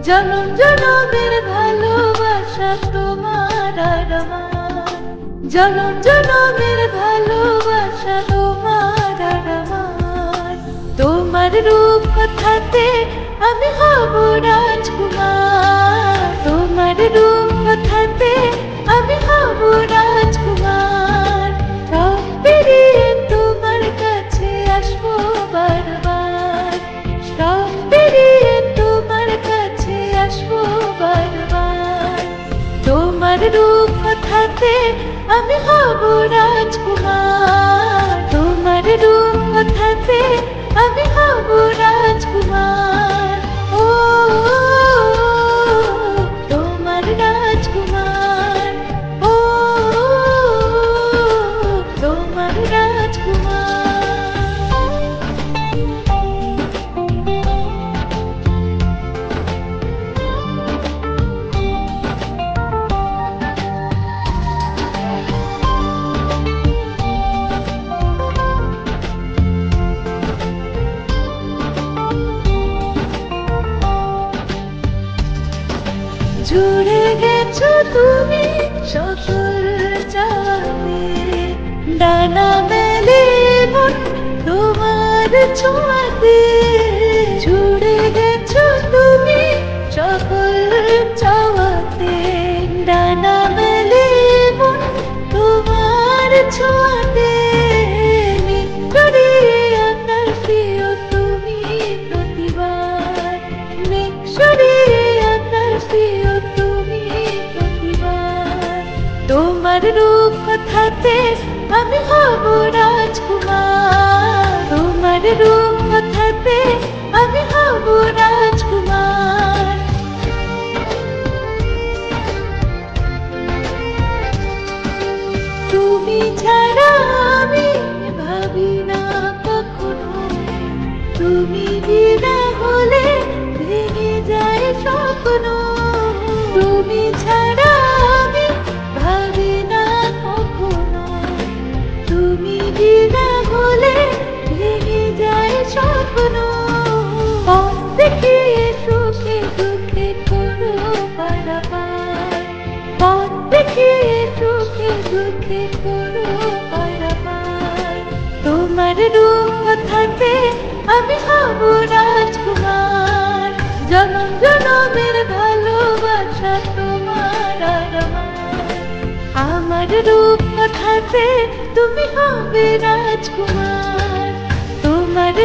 জনম জনমের ভালোবাসা তোমার আর আমার, জনম জনমের ভালোবাসা তোমার আর আমার। তোমার রূপ কথাতে আমি হব রাজকুমার, তোমার রূপ কথাতে আমি হব রাজকুমার। সব পেরিয়ে তোমার কাছে আসবো বারবার, সব পেরিয়ে তোমার কাছে আসবো বারবার। তোমার রূপ কথাতে আমি হব রাজকুমার, তোমার রূপ কথাতে আমি হব রাজকুমার। ও তোমার রাজকুমার, ও তোমার রাজকুমার। জুড়ে গেছো তুমি সকল চাঁদে, ডানা মেলে মন তোমার ছোঁয়াতে। জুড়ে গেছো তুমি সকল চাওয়াতে, ডানা মেলে মন তোমার ছোঁয়াতে। মিশরিয়ে আকার প্রিয় তুমি প্রতিবার, মিশরিয়ে আকার প্রিয় তুমি প্রতিবার। তোমার রূপ কথাতে আমি হব রাজকুমার, তোমার রূপ কথাতে আমি হব রাজকুমার। তুমি ছাড়া আমি ভাবি না কখনো, তুমি বিনা হলে ভেঙে যায় স্বপ্ন। তুমি ছাড়া আমি ভাবি না কখনো, তুমি বিনা হলে ভেঙে যায় স্বপ্ন। পথ দেখিয়ে সুখে দুঃখে করো পারাপার, পথ দেখিয়ে সুখে দুঃখে করো পারাপার। তোমার রূপ কথাতে আমি হব রাজকুমার, জনম জনমের ভালোবাসা তোমার আর আমার। আমার রূপ কথাতে তুমি হবে রাজকুমার, তোমার